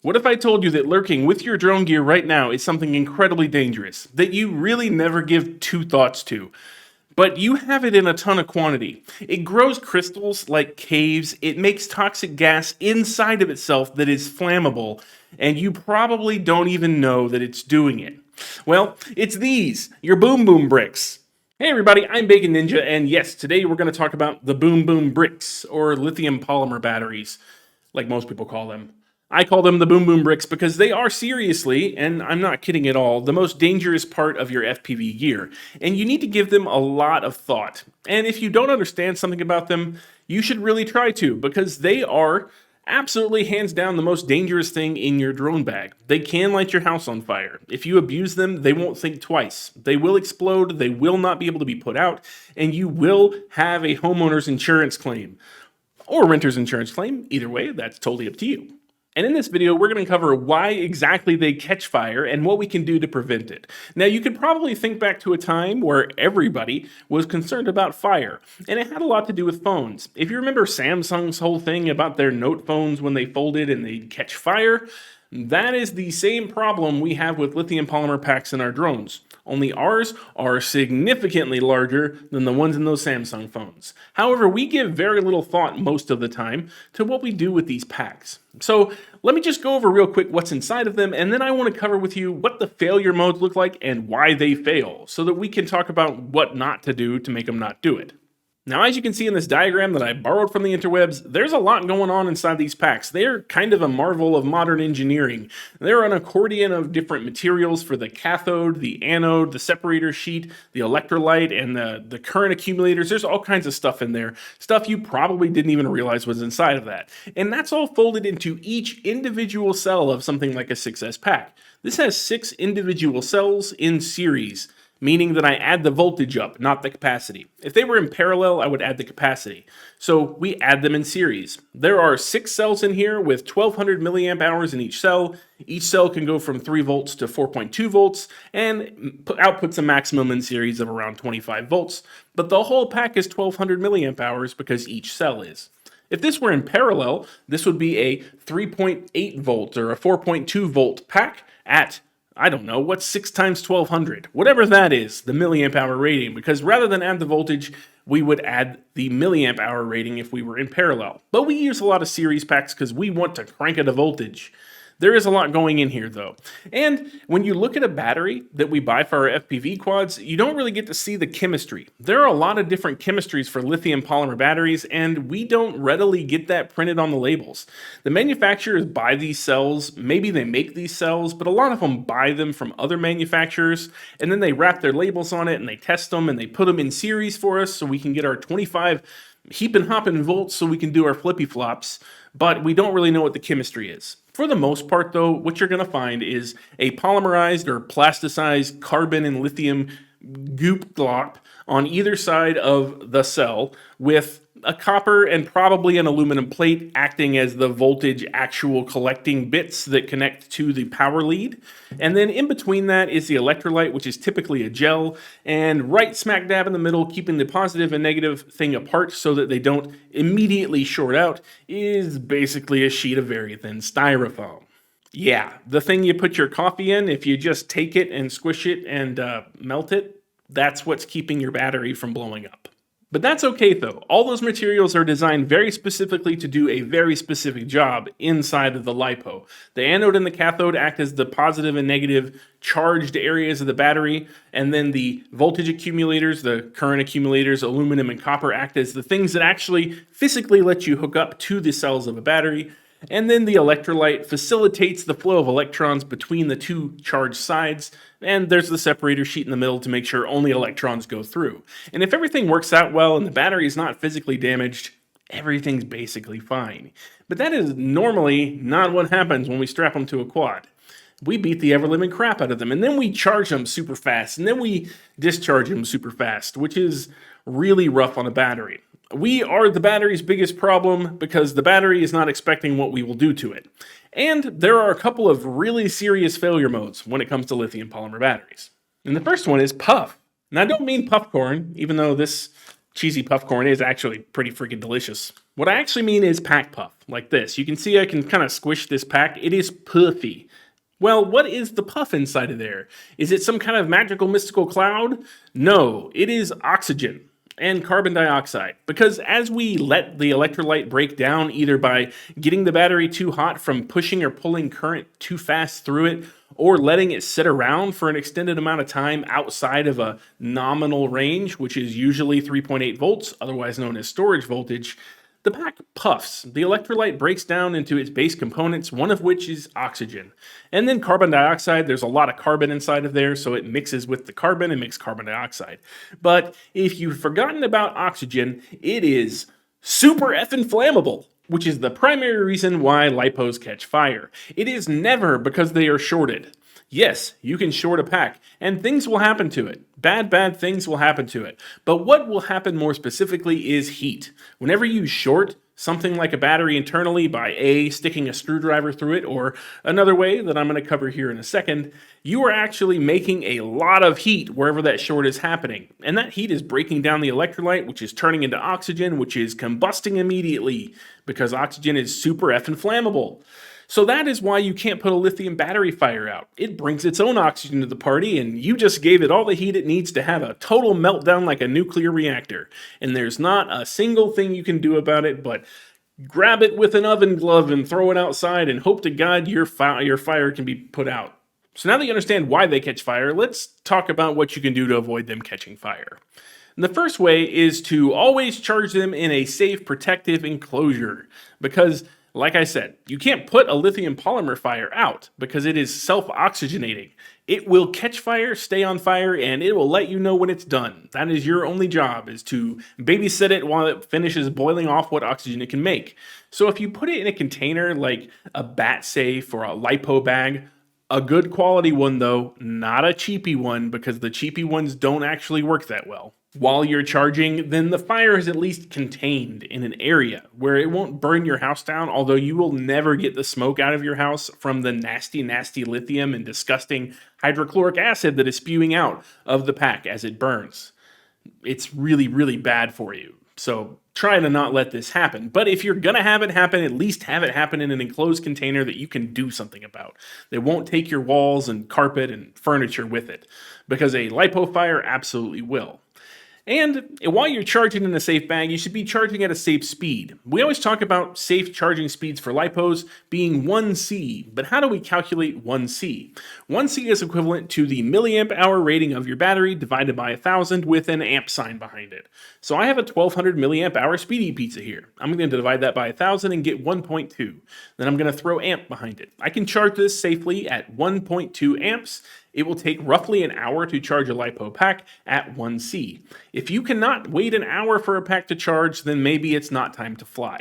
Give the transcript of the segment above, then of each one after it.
What if I told you that lurking with your drone gear right now is something incredibly dangerous, that you really never give two thoughts to? But you have it in a ton of quantity. It grows crystals like caves, it makes toxic gas inside of itself that is flammable, and you probably don't even know that it's doing it. Well, it's these, your Boom Boom bricks. Hey everybody, I'm Bacon Ninja, and yes, today we're going to talk about the Boom Boom bricks, or lithium polymer batteries, like most people call them. I call them the Boom Boom bricks because they are seriously, and I'm not kidding at all, the most dangerous part of your FPV gear. And you need to give them a lot of thought. And if you don't understand something about them, you should really try to, because they are absolutely hands down the most dangerous thing in your drone bag. They can light your house on fire. If you abuse them, they won't think twice. They will explode, they will not be able to be put out, and you will have a homeowner's insurance claim. Or renter's insurance claim. Either way, that's totally up to you. And in this video, we're going to cover why exactly they catch fire and what we can do to prevent it. Now, you could probably think back to a time where everybody was concerned about fire, and it had a lot to do with phones. If you remember Samsung's whole thing about their Note phones when they folded and they'd catch fire, that is the same problem we have with lithium polymer packs in our drones. Only ours are significantly larger than the ones in those Samsung phones. However, we give very little thought most of the time to what we do with these packs. So let me just go over real quick what's inside of them, and then I want to cover with you what the failure modes look like and why they fail, so that we can talk about what not to do to make them not do it. Now, as you can see in this diagram that I borrowed from the interwebs, there's a lot going on inside these packs. They're kind of a marvel of modern engineering. They're an accordion of different materials for the cathode, the anode, the separator sheet, the electrolyte, and the current accumulators. There's all kinds of stuff in there. Stuff you probably didn't even realize was inside of that. And that's all folded into each individual cell of something like a 6S pack. This has 6 individual cells in series, meaning that I add the voltage up, not the capacity. If they were in parallel, I would add the capacity. So we add them in series. There are 6 cells in here with 1200 milliamp hours in each cell. Each cell can go from 3 volts to 4.2 volts and outputs a maximum in series of around 25 volts. But the whole pack is 1200 milliamp hours because each cell is. If this were in parallel, this would be a 3.8 volt or a 4.2 volt pack at, I don't know, what's 6 times 1200? Whatever that is, the milliamp hour rating, because rather than add the voltage, we would add the milliamp hour rating if we were in parallel. But we use a lot of series packs because we want to crank it a voltage. There is a lot going in here though. And when you look at a battery that we buy for our FPV quads, you don't really get to see the chemistry. There are a lot of different chemistries for lithium polymer batteries, and we don't readily get that printed on the labels. The manufacturers buy these cells, maybe they make these cells, but a lot of them buy them from other manufacturers, and then they wrap their labels on it and they test them and they put them in series for us so we can get our 25 heaping hopping volts so we can do our flippy flops, but we don't really know what the chemistry is. For the most part though, what you're going to find is a polymerized or plasticized carbon and lithium goop glop on either side of the cell with a copper and probably an aluminum plate acting as the voltage actual collecting bits that connect to the power lead. And then in between that is the electrolyte, which is typically a gel, and right smack dab in the middle, keeping the positive and negative thing apart so that they don't immediately short out, is basically a sheet of very thin styrofoam. Yeah, the thing you put your coffee in, if you just take it and squish it and melt it, that's what's keeping your battery from blowing up. But that's okay though. All those materials are designed very specifically to do a very specific job inside of the LiPo. The anode and the cathode act as the positive and negative charged areas of the battery, and then the voltage accumulators, the current accumulators, aluminum and copper act as the things that actually physically let you hook up to the cells of a battery. And then the electrolyte facilitates the flow of electrons between the two charged sides, and there's the separator sheet in the middle to make sure only electrons go through. And if everything works out well and the battery is not physically damaged, everything's basically fine. But that is normally not what happens when we strap them to a quad. We beat the ever-living crap out of them, and then we charge them super fast, and then we discharge them super fast, which is really rough on a battery. We are the battery's biggest problem because the battery is not expecting what we will do to it. And there are a couple of really serious failure modes when it comes to lithium polymer batteries. And the first one is puff. And I don't mean puffcorn, even though this cheesy puff corn is actually pretty freaking delicious. What I actually mean is pack puff, like this. You can see I can kind of squish this pack. It is puffy. Well, what is the puff inside of there? Is it some kind of magical mystical cloud? No, it is oxygen and carbon dioxide. Because as we let the electrolyte break down, either by getting the battery too hot from pushing or pulling current too fast through it, or letting it sit around for an extended amount of time outside of a nominal range, which is usually 3.8 volts, otherwise known as storage voltage, the pack puffs. The electrolyte breaks down into its base components, one of which is oxygen. And then carbon dioxide, there's a lot of carbon inside of there, so it mixes with the carbon and makes carbon dioxide. But if you've forgotten about oxygen, it is super effing flammable, which is the primary reason why LiPos catch fire. It is never because they are shorted. Yes, you can short a pack, and things will happen to it. Bad things will happen to it. But what will happen more specifically is heat. Whenever you short something like a battery internally by sticking a screwdriver through it, or another way that I'm going to cover here in a second, you are actually making a lot of heat wherever that short is happening. And that heat is breaking down the electrolyte, which is turning into oxygen, which is combusting immediately, because oxygen is super effing flammable. So that is why you can't put a lithium battery fire out. It brings its own oxygen to the party, and you just gave it all the heat it needs to have a total meltdown like a nuclear reactor. And there's not a single thing you can do about it but grab it with an oven glove and throw it outside and hope to God your fire can be put out. So now that you understand why they catch fire, let's talk about what you can do to avoid them catching fire. And the first way is to always charge them in a safe, protective enclosure, because like I said, you can't put a lithium polymer fire out because it is self-oxygenating. It will catch fire, stay on fire, and it will let you know when it's done. That is your only job, is to babysit it while it finishes boiling off what oxygen it can make. So if you put it in a container like a bat safe or a LiPo bag, a good quality one though, not a cheapy one, because the cheapy ones don't actually work that well. While you're charging, then the fire is at least contained in an area where it won't burn your house down, although you will never get the smoke out of your house from the nasty lithium and disgusting hydrochloric acid that is spewing out of the pack as it burns. It's really bad for you. So try to not let this happen. But if you're going to have it happen, at least have it happen in an enclosed container that you can do something about. They won't take your walls and carpet and furniture with it, because a LiPo fire absolutely will. And while you're charging in a safe bag, you should be charging at a safe speed. We always talk about safe charging speeds for LiPos being 1C, but how do we calculate 1C? 1C is equivalent to the milliamp hour rating of your battery divided by 1,000 with an amp sign behind it. So I have a 1200 milliamp hour Speedy pizza here. I'm going to divide that by 1,000 and get 1.2. Then I'm going to throw amp behind it. I can charge this safely at 1.2 amps. It will take roughly an hour to charge a LiPo pack at 1C. If you cannot wait an hour for a pack to charge, then maybe it's not time to fly.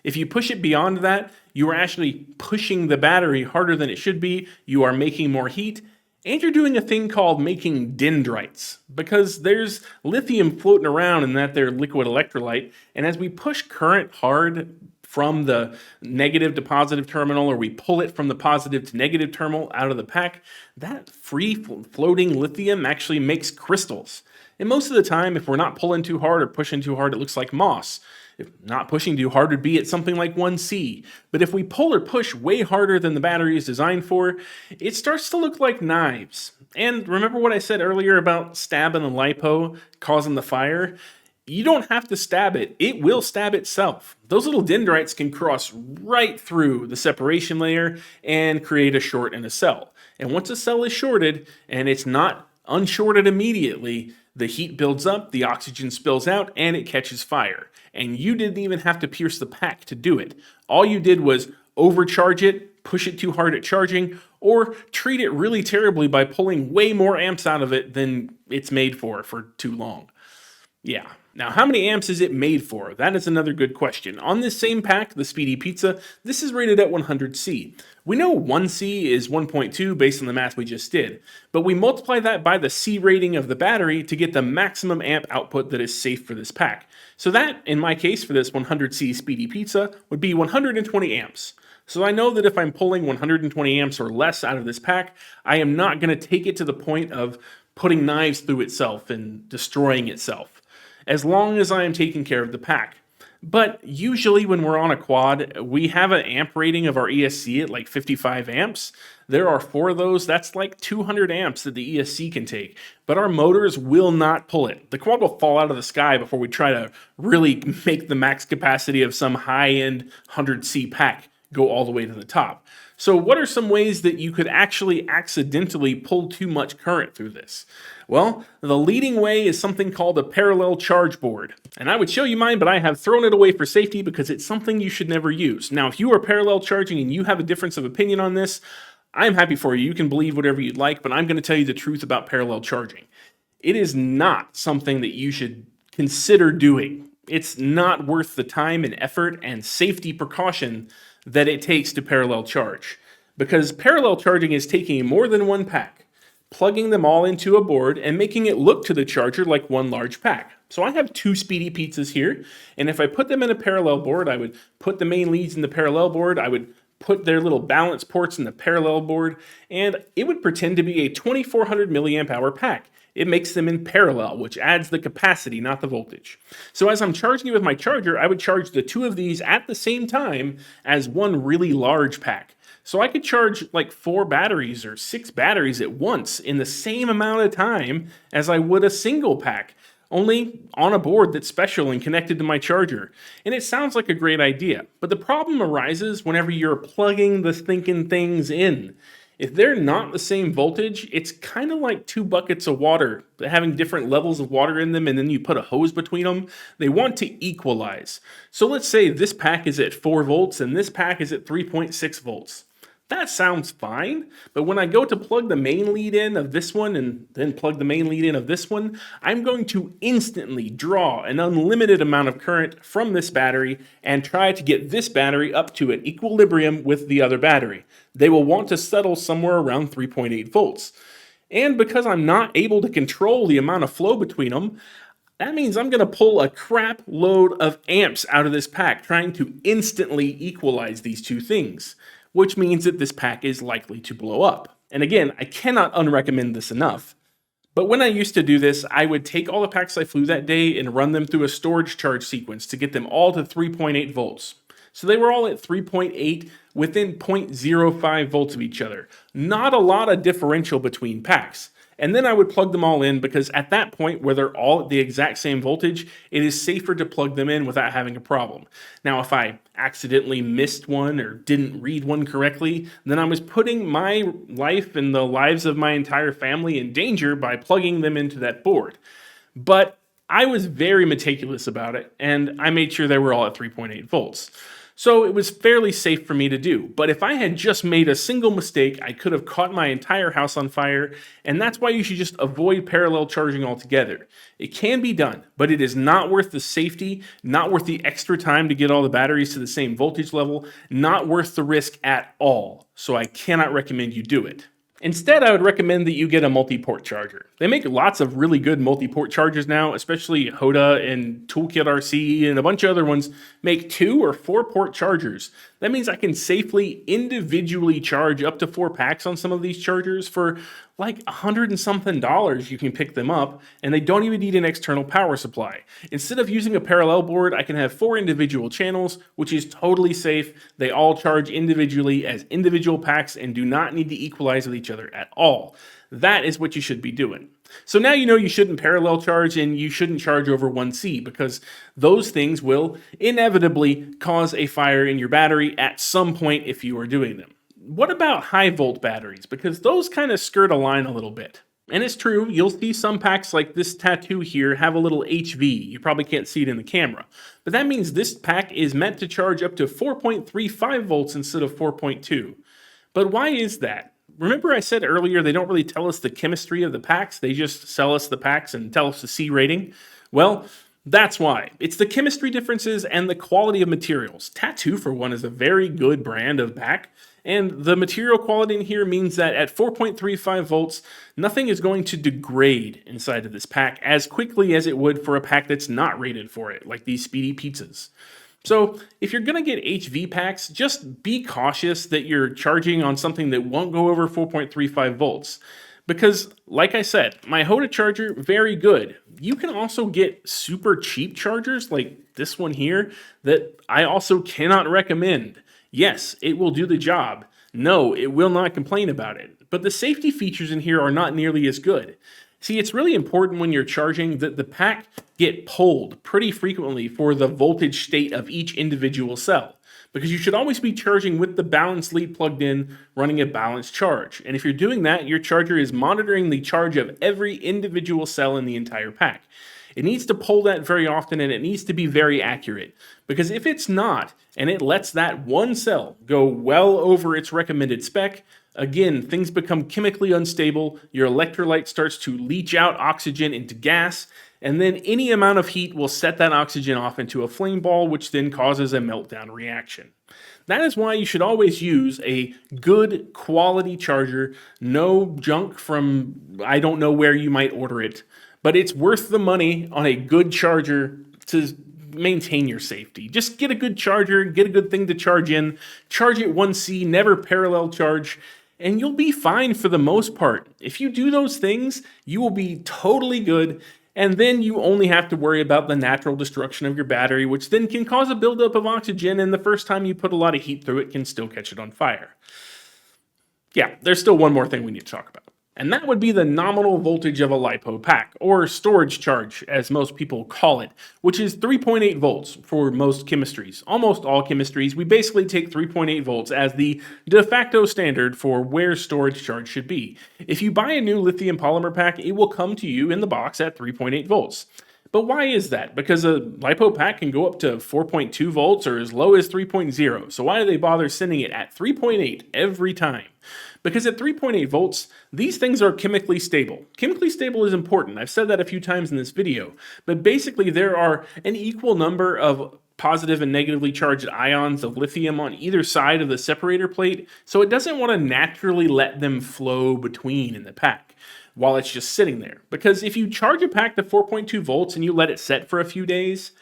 If you push it beyond that, you are actually pushing the battery harder than it should be, you are making more heat, and you're doing a thing called making dendrites, because there's lithium floating around in that there liquid electrolyte, and as we push current hard from the negative to positive terminal, or we pull it from the positive to negative terminal out of the pack, that free floating lithium actually makes crystals. And most of the time, if we're not pulling too hard or pushing too hard, it looks like moss. If not pushing too hard would be at something like 1C. But if we pull or push way harder than the battery is designed for, it starts to look like knives. And remember what I said earlier about stabbing a LiPo causing the fire? You don't have to stab it. It will stab itself. Those little dendrites can cross right through the separation layer and create a short in a cell. And once a cell is shorted and it's not unshorted immediately, the heat builds up, the oxygen spills out, and it catches fire. And you didn't even have to pierce the pack to do it. All you did was overcharge it, push it too hard at charging, or treat it really terribly by pulling way more amps out of it than it's made for too long. Yeah. Now, how many amps is it made for? That is another good question. On this same pack, the Speedy Pizza, this is rated at 100C. We know 1C is 1.2 based on the math we just did, but we multiply that by the C rating of the battery to get the maximum amp output that is safe for this pack. So that, in my case, for this 100C Speedy Pizza, would be 120 amps. So I know that if I'm pulling 120 amps or less out of this pack, I am not going to take it to the point of putting knives through itself and destroying itself. as long as I am taking care of the pack. But usually when we're on a quad, we have an amp rating of our ESC at like 55 amps. There are 4 of those. That's like 200 amps that the ESC can take. But our motors will not pull it. The quad will fall out of the sky before we try to really make the max capacity of some high-end 100C pack go all the way to the top. So what are some ways that you could actually accidentally pull too much current through this? Well, the leading way is something called a parallel charge board. And I would show you mine, but I have thrown it away for safety because it's something you should never use. Now, if you are parallel charging and you have a difference of opinion on this, I'm happy for you. You can believe whatever you'd like, but I'm going to tell you the truth about parallel charging. It is not something that you should consider doing. It's not worth the time and effort and safety precaution that it takes to parallel charge. Because parallel charging is taking more than one pack, plugging them all into a board, and making it look to the charger like one large pack. So I have 2 Speedy pizzas here, and if I put them in a parallel board, I would put the main leads in the parallel board, I would put their little balance ports in the parallel board, and it would pretend to be a 2400 milliamp hour pack. It makes them in parallel, which adds the capacity, not the voltage. So as I'm charging it with my charger, I would charge the 2 of these at the same time as one really large pack. So I could charge like 4 batteries or 6 batteries at once in the same amount of time as I would a single pack, only on a board that's special and connected to my charger. And it sounds like a great idea, but the problem arises whenever you're plugging the thinking things in. If they're not the same voltage, it's kind of like 2 buckets of water having different levels of water in them, and then you put a hose between them. They want to equalize. So let's say this pack is at 4 volts and this pack is at 3.6 volts. That sounds fine, but when I go to plug the main lead in of this one and then plug the main lead in of this one, I'm going to instantly draw an unlimited amount of current from this battery and try to get this battery up to an equilibrium with the other battery. They will want to settle somewhere around 3.8 volts. And because I'm not able to control the amount of flow between them, that means I'm going to pull a crap load of amps out of this pack trying to instantly equalize these two things, which means that this pack is likely to blow up. And again, I cannot unrecommend this enough. But when I used to do this, I would take all the packs I flew that day and run them through a storage charge sequence to get them all to 3.8 volts. So they were all at 3.8 within 0.05 volts of each other. Not a lot of differential between packs. And then I would plug them all in because at that point where they're all at the exact same voltage, it is safer to plug them in without having a problem. Now, if I accidentally missed one or didn't read one correctly, then I was putting my life and the lives of my entire family in danger by plugging them into that board. But I was very meticulous about it, and I made sure they were all at 3.8 volts. So it was fairly safe for me to do. But if I had just made a single mistake, I could have caught my entire house on fire, and that's why you should just avoid parallel charging altogether. It can be done, but it is not worth the safety, not worth the extra time to get all the batteries to the same voltage level, not worth the risk at all. So I cannot recommend you do it. Instead, I would recommend that you get a multi-port charger. They make lots of really good multi-port chargers now, especially Hoda and Toolkit RC and a bunch of other ones make 2 or 4 port chargers. That means I can safely individually charge up to 4 packs on some of these chargers for like $100 and something. You can pick them up, and they don't even need an external power supply. Instead of using a parallel board, I can have 4 individual channels, which is totally safe. They all charge individually as individual packs and do not need to equalize with each other at all. That is what you should be doing. So now you know you shouldn't parallel charge and you shouldn't charge over 1C because those things will inevitably cause a fire in your battery at some point if you are doing them. What about high volt batteries? Because those kind of skirt a line a little bit. And it's true, you'll see some packs like this tattoo here have a little HV. You probably can't see it in the camera. But that means this pack is meant to charge up to 4.35 volts instead of 4.2. But why is that? Remember I said earlier they don't really tell us the chemistry of the packs, they just sell us the packs and tell us the C rating? Well, that's why. It's the chemistry differences and the quality of materials. Tattoo, for one, is a very good brand of pack, and the material quality in here means that at 4.35 volts, nothing is going to degrade inside of this pack as quickly as it would for a pack that's not rated for it, like these Speedy pizzas. So if you're going to get HV packs, just be cautious that you're charging on something that won't go over 4.35 volts. Because, like I said, my Hoda charger, very good. You can also get super cheap chargers like this one here that I also cannot recommend. Yes, it will do the job. No, it will not complain about it. But the safety features in here are not nearly as good. See, it's really important when you're charging that the pack get pulled pretty frequently for the voltage state of each individual cell, because you should always be charging with the balance lead plugged in, running a balanced charge. And if you're doing that, your charger is monitoring the charge of every individual cell in the entire pack. It needs to pull that very often, and it needs to be very accurate, because if it's not, and it lets that one cell go well over its recommended spec, again, things become chemically unstable, your electrolyte starts to leach out oxygen into gas, and then any amount of heat will set that oxygen off into a flame ball, which then causes a meltdown reaction. That is why you should always use a good quality charger, no junk from I don't know where you might order it, but it's worth the money on a good charger to maintain your safety. Just get a good charger, get a good thing to charge in, charge it 1C, never parallel charge, and you'll be fine for the most part. If you do those things, you will be totally good, and then you only have to worry about the natural destruction of your battery, which then can cause a buildup of oxygen, and the first time you put a lot of heat through it can still catch it on fire. Yeah, there's still one more thing we need to talk about. And that would be the nominal voltage of a LiPo pack, or storage charge, as most people call it, which is 3.8 volts for most chemistries. Almost all chemistries, we basically take 3.8 volts as the de facto standard for where storage charge should be. If you buy a new lithium polymer pack, it will come to you in the box at 3.8 volts. But why is that? Because a LiPo pack can go up to 4.2 volts or as low as 3.0. So why do they bother sending it at 3.8 every time? Because at 3.8 volts, these things are chemically stable. Chemically stable is important. I've said that a few times in this video. But basically, there are an equal number of positive and negatively charged ions of lithium on either side of the separator plate, so it doesn't want to naturally let them flow between in the pack while it's just sitting there. Because if you charge a pack to 4.2 volts and you let it set for a few days,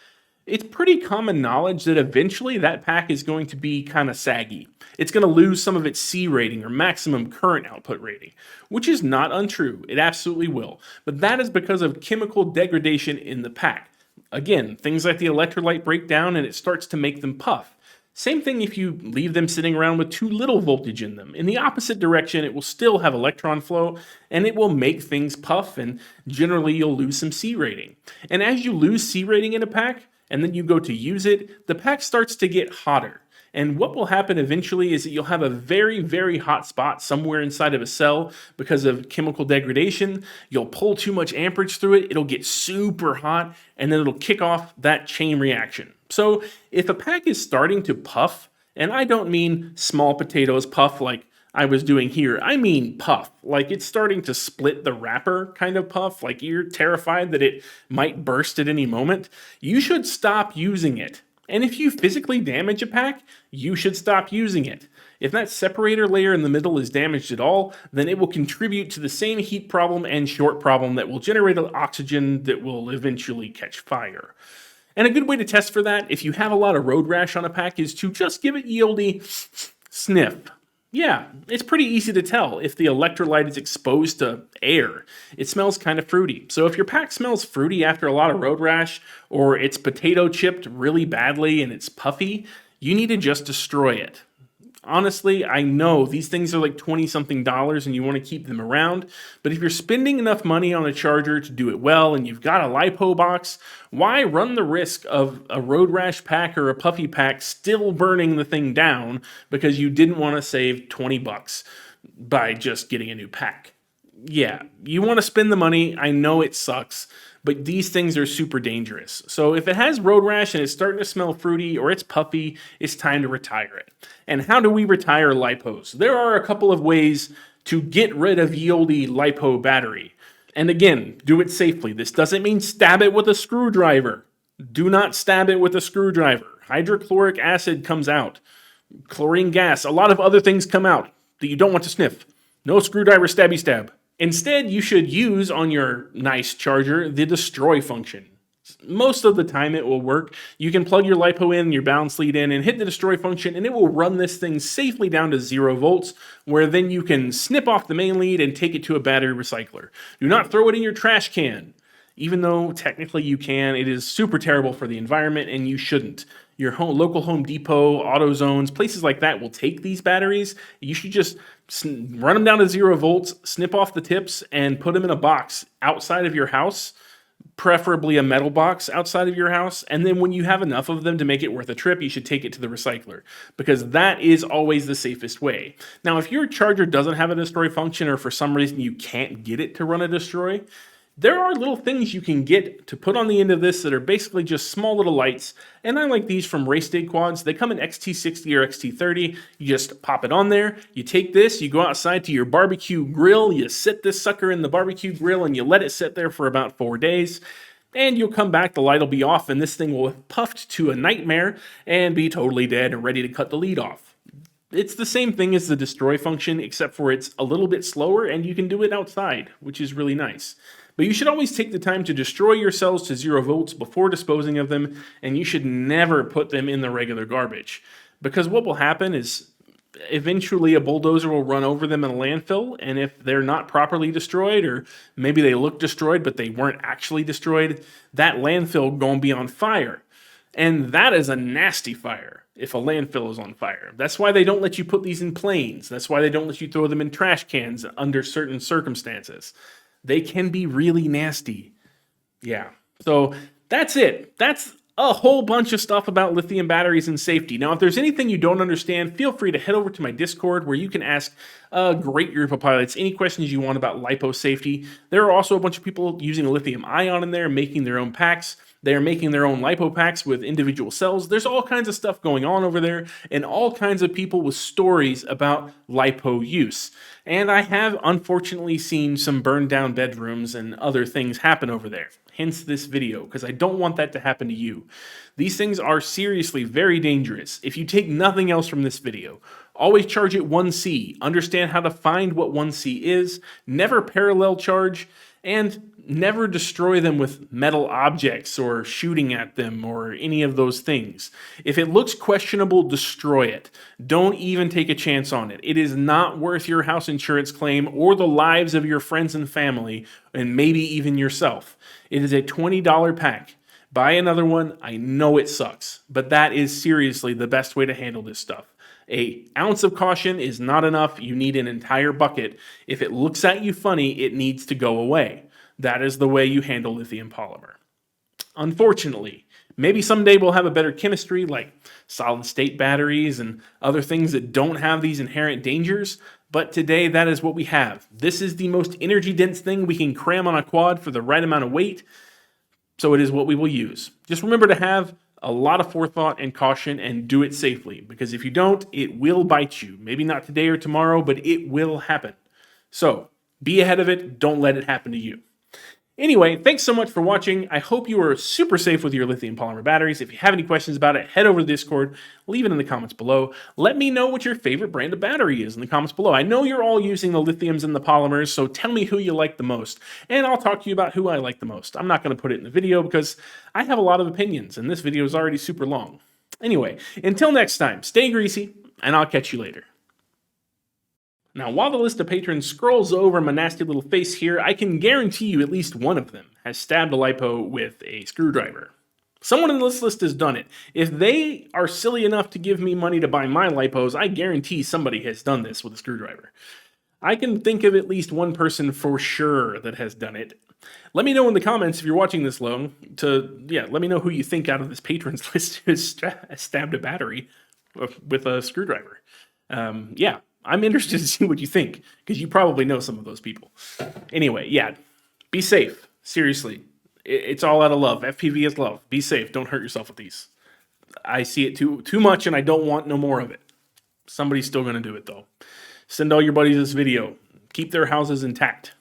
it's pretty common knowledge that eventually that pack is going to be kind of saggy. It's going to lose some of its C rating or maximum current output rating, which is not untrue. It absolutely will. But that is because of chemical degradation in the pack. Again, things like the electrolyte break down and it starts to make them puff. Same thing if you leave them sitting around with too little voltage in them. In the opposite direction, it will still have electron flow and it will make things puff, and generally you'll lose some C rating. And as you lose C rating in a pack, and then you go to use it, the pack starts to get hotter. And what will happen eventually is that you'll have a very, very hot spot somewhere inside of a cell because of chemical degradation. You'll pull too much amperage through it, it'll get super hot, and then it'll kick off that chain reaction. So if a pack is starting to puff, and I don't mean small potatoes puff like I was doing here, I mean puff, like it's starting to split the wrapper kind of puff, like you're terrified that it might burst at any moment, you should stop using it. And if you physically damage a pack, you should stop using it. If that separator layer in the middle is damaged at all, then it will contribute to the same heat problem and short problem that will generate oxygen that will eventually catch fire. And a good way to test for that, if you have a lot of road rash on a pack, is to just give it ye olde sniff. Yeah, it's pretty easy to tell if the electrolyte is exposed to air. It smells kind of fruity. So if your pack smells fruity after a lot of road rash, or it's potato chipped really badly and it's puffy, you need to just destroy it. Honestly, I know these things are like $20-something and you want to keep them around, but if you're spending enough money on a charger to do it well and you've got a LiPo box, why run the risk of a road rash pack or a puffy pack still burning the thing down because you didn't want to save $20 by just getting a new pack? Yeah, you want to spend the money. I know it sucks, but these things are super dangerous. So if it has road rash and it's starting to smell fruity or it's puffy, it's time to retire it. And how do we retire LiPos? There are a couple of ways to get rid of ye olde LiPo battery. And again, do it safely. This doesn't mean stab it with a screwdriver. Do not stab it with a screwdriver. Hydrochloric acid comes out. Chlorine gas. A lot of other things come out that you don't want to sniff. No screwdriver stabby stab. Instead, you should use on your nice charger the destroy function. Most of the time it will work. You can plug your LiPo in, your balance lead in, and hit the destroy function, and it will run this thing safely down to 0 volts, where then you can snip off the main lead and take it to a battery recycler. Do not throw it in your trash can. Even though technically you can, it is super terrible for the environment, and you shouldn't. Your local Home Depot, AutoZones, places like that will take these batteries. You should just run them down to 0 volts, snip off the tips, and put them in a box outside of your house, preferably a metal box outside of your house. And then when you have enough of them to make it worth a trip, you should take it to the recycler, because that is always the safest way. Now, if your charger doesn't have a destroy function, or for some reason you can't get it to run a destroy, there are little things you can get to put on the end of this that are basically just small little lights, and I like these from Race Day Quads. They come in XT60 or XT30. You just pop it on there, you take this, you go outside to your barbecue grill, you sit this sucker in the barbecue grill, and you let it sit there for about 4 days, and you'll come back, the light will be off, and this thing will have puffed to a nightmare and be totally dead and ready to cut the lead off. It's the same thing as the destroy function, except for it's a little bit slower, and you can do it outside, which is really nice. But you should always take the time to destroy your cells to 0 volts before disposing of them, and you should never put them in the regular garbage. Because what will happen is eventually a bulldozer will run over them in a landfill, and if they're not properly destroyed, or maybe they look destroyed but they weren't actually destroyed, that landfill gonna be on fire. And that is a nasty fire if a landfill is on fire. That's why they don't let you put these in planes. That's why they don't let you throw them in trash cans under certain circumstances. They can be really nasty. Yeah. So that's it. That's a whole bunch of stuff about lithium batteries and safety. Now, if there's anything you don't understand, feel free to head over to my Discord, where you can ask a great group of pilots any questions you want about LiPo safety. There are also a bunch of people using a lithium ion in there, making their own packs. They're making their own LiPo packs with individual cells. There's all kinds of stuff going on over there, and all kinds of people with stories about LiPo use. And I have unfortunately seen some burned down bedrooms and other things happen over there. Hence this video, because I don't want that to happen to you. These things are seriously very dangerous. If you take nothing else from this video, always charge at 1C. Understand how to find what 1C is. Never parallel charge, and never destroy them with metal objects or shooting at them or any of those things. If it looks questionable, destroy it. Don't even take a chance on it. It is not worth your house insurance claim or the lives of your friends and family, and maybe even yourself. It is a $20 pack. Buy another one. I know it sucks, but that is seriously the best way to handle this stuff. An ounce of caution is not enough. You need an entire bucket. If it looks at you funny, it needs to go away. That is the way you handle lithium polymer. Unfortunately, maybe someday we'll have a better chemistry like solid state batteries and other things that don't have these inherent dangers, but today that is what we have. This is the most energy dense thing we can cram on a quad for the right amount of weight, so it is what we will use. Just remember to have a lot of forethought and caution, and do it safely, because if you don't, it will bite you. Maybe not today or tomorrow, but it will happen. So be ahead of it. Don't let it happen to you. Anyway, thanks so much for watching. I hope you are super safe with your lithium polymer batteries. If you have any questions about it, head over to the Discord, leave it in the comments below. Let me know what your favorite brand of battery is in the comments below. I know you're all using the lithiums and the polymers, so tell me who you like the most, and I'll talk to you about who I like the most. I'm not going to put it in the video because I have a lot of opinions, and this video is already super long. Anyway, until next time, stay greasy, and I'll catch you later. Now, while the list of patrons scrolls over my nasty little face here, I can guarantee you at least one of them has stabbed a LiPo with a screwdriver. Someone in this list has done it. If they are silly enough to give me money to buy my LiPos, I guarantee somebody has done this with a screwdriver. I can think of at least one person for sure that has done it. Let me know in the comments if you're watching this long. Let me know who you think out of this patrons list has stabbed a battery with a screwdriver. I'm interested to see what you think, because you probably know some of those people. Anyway, yeah, be safe. Seriously, it's all out of love. FPV is love. Be safe. Don't hurt yourself with these. I see it too much, and I don't want no more of it. Somebody's still going to do it, though. Send all your buddies this video. Keep their houses intact.